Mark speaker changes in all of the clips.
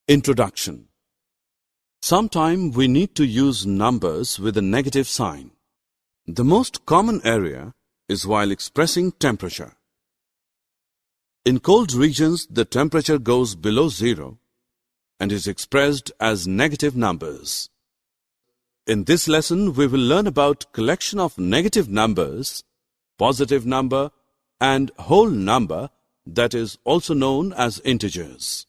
Speaker 1: Introduction. Sometime we need to use numbers with a negative sign. The most common area is while expressing temperature. In cold regions, the temperature goes below zero and is expressed as negative numbers. In this lesson, we will learn about collection of negative numbers, positive number, and whole number, that is also known as integers.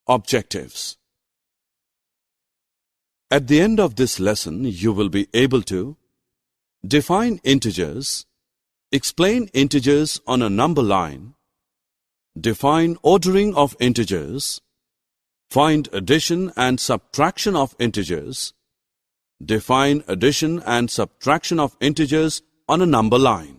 Speaker 1: Objectives. At the end of this lesson, you will be able to define integers, explain integers on a number line, define ordering of integers, find addition and subtraction of integers, define addition and subtraction of integers on a number line.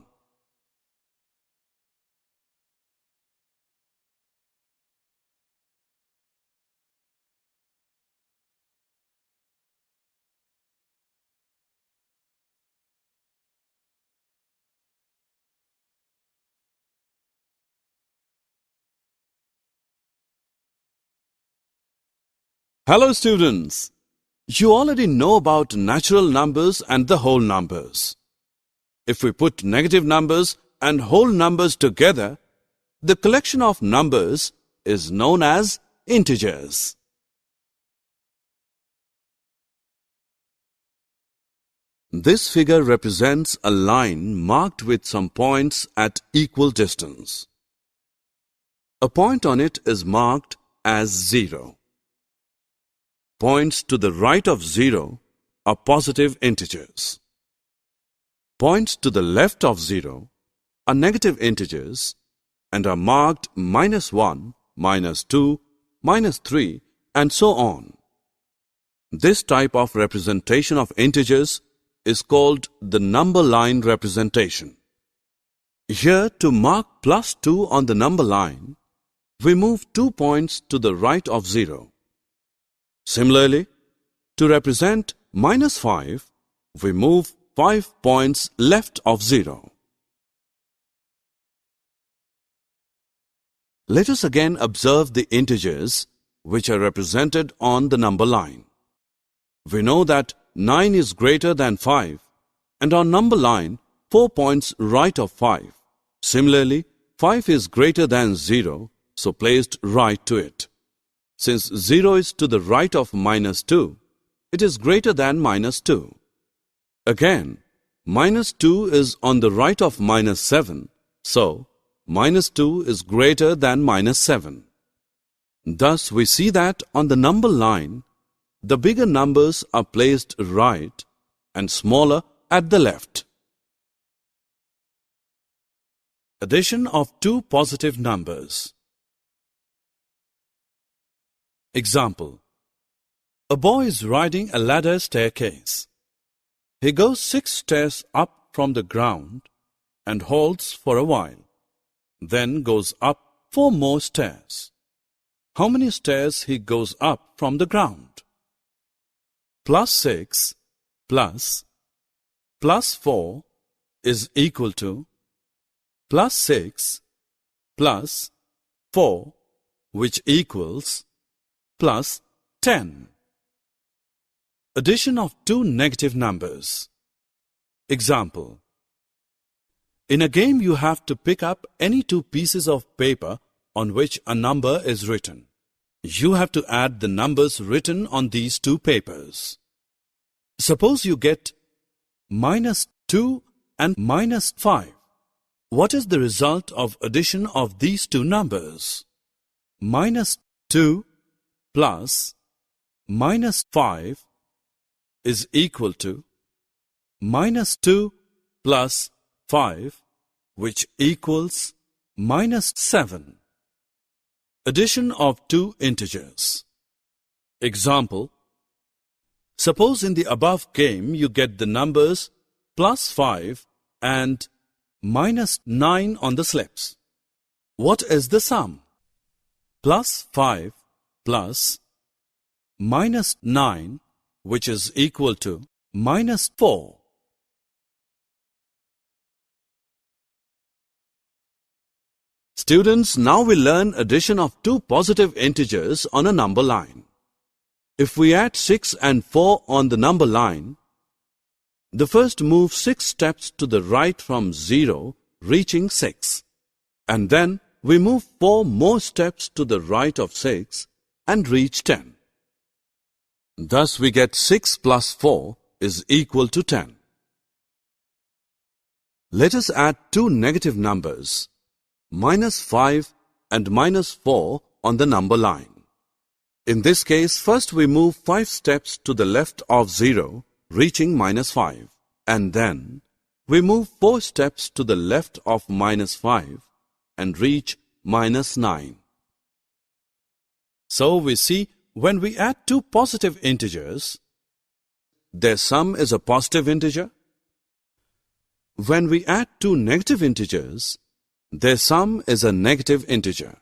Speaker 1: Hello students! You already know about natural numbers and the whole numbers. If we put negative numbers and whole numbers together, the collection of numbers is known as integers. This figure represents a line marked with some points at equal distance. A point on it is marked as 0. Points to the right of 0 are positive integers. Points to the left of 0 are negative integers and are marked -1, -2, -3, and so on. This type of representation of integers is called the number line representation. Here, to mark +2 on the number line, we move 2 points to the right of 0. Similarly, to represent -5, we move 5 points left of 0. Let us again observe the integers which are represented on the number line. We know that 9 is greater than 5, and on number line, 4 points right of 5. Similarly, 5 is greater than 0, so placed right to it. Since 0 is to the right of -2, it is greater than -2. Again, -2 is on the right of -7, so -2 is greater than -7. Thus, we see that on the number line, the bigger numbers are placed right and smaller at the left. Addition of two positive numbers. Example. A boy is riding a ladder staircase. He goes 6 stairs up from the ground and halts for a while, then goes up 4 more stairs. How many stairs he goes up from the ground? +6 plus +4 is equal to +6 plus 4, which equals +10. Addition of two negative numbers. Example. In a game, you have to pick up any 2 pieces of paper on which a number is written. You have to add the numbers written on these 2 papers. Suppose you get -2 and -5. What is the result of addition of these 2 numbers? -2 plus -5 is equal to -2 plus 5, which equals -7. Addition of two integers. Example. Suppose in the above game you get the numbers +5 and -9 on the slips. What is the sum? +5 plus minus 9, which is equal to minus 4. Students, now we learn addition of two positive integers on a number line. If we add 6 and 4 on the number line, the first move 6 steps to the right from 0, reaching 6. And then we move 4 more steps to the right of 6 and reach 10. Thus we get 6 plus 4 is equal to 10. Let us add two negative numbers, minus 5 and minus 4 on the number line. In this case, first we move 5 steps to the left of 0, reaching minus 5. And then we move 4 steps to the left of minus 5 and reach minus 9. So we see when we add two positive integers, their sum is a positive integer. When we add two negative integers, their sum is a negative integer.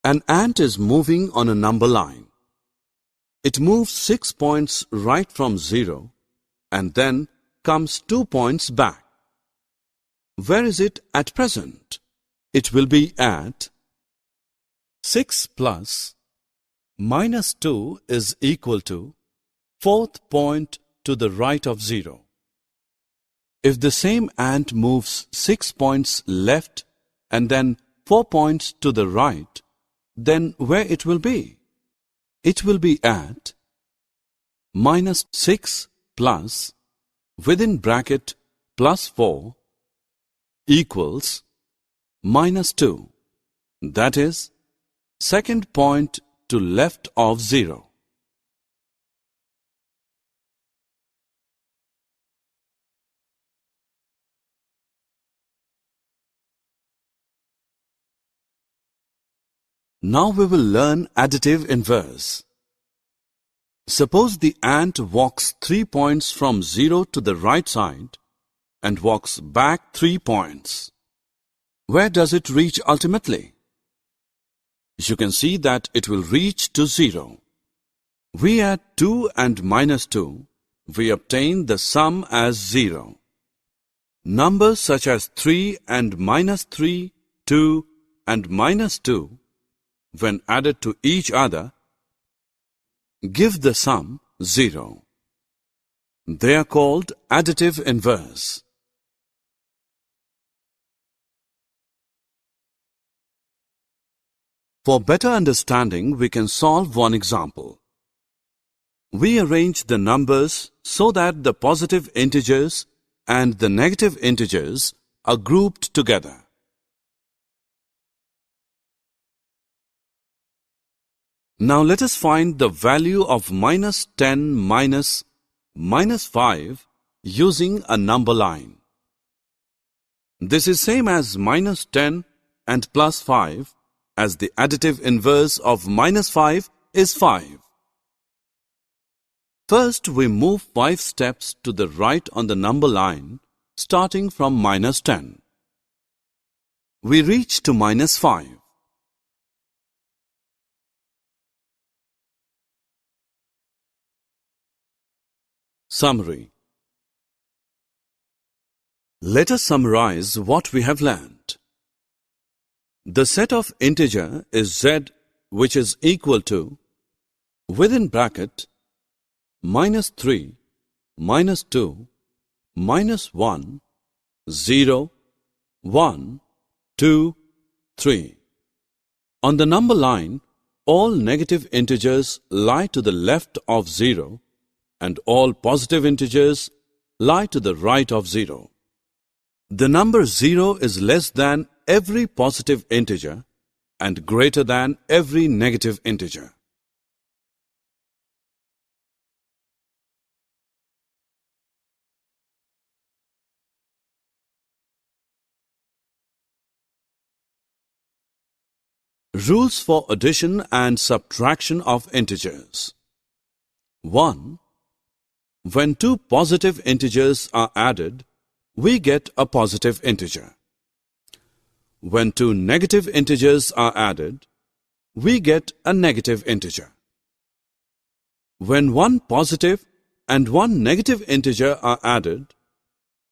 Speaker 1: An ant is moving on a number line. It moves 6 points right from 0 and then comes 2 points back. Where is it at present? It will be at 6 plus minus 2 is equal to 4th point to the right of 0. If the same ant moves 6 points left and then 4 points to the right, then where it will be? It will be at minus 6 plus within bracket plus 4 equals minus 2. That is, second point to left of 0. Now we will learn additive inverse. Suppose the ant walks 3 points from 0 to the right side and walks back 3 points. Where does it reach ultimately? You can see that it will reach to 0. We add 2 and minus 2. We obtain the sum as 0. Numbers such as 3 and minus 3, 2 and minus 2, when added to each other, give the sum 0. They are called additive inverse. For better understanding, we can solve one example. We arrange the numbers so that the positive integers and the negative integers are grouped together. Now let us find the value of minus 10 minus 5 using a number line. This is same as minus 10 and plus 5, as the additive inverse of minus 5 is 5. First, we move 5 steps to the right on the number line, starting from minus 10. We reach to minus 5. Summary. Let us summarize what we have learned. The set of integer is z, which is equal to, within bracket, minus 3, minus 2, minus 1, 0, 1, 2, 3. On the number line, all negative integers lie to the left of 0 and all positive integers lie to the right of 0. The number 0 is less than every positive integer and greater than every negative integer. Rules for addition and subtraction of integers. 1. When two positive integers are added, we get a positive integer. When two negative integers are added, we get a negative integer. When one positive and one negative integer are added,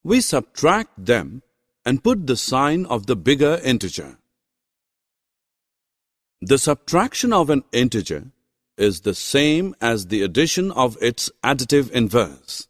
Speaker 1: we subtract them and put the sign of the bigger integer. The subtraction of an integer is the same as the addition of its additive inverse.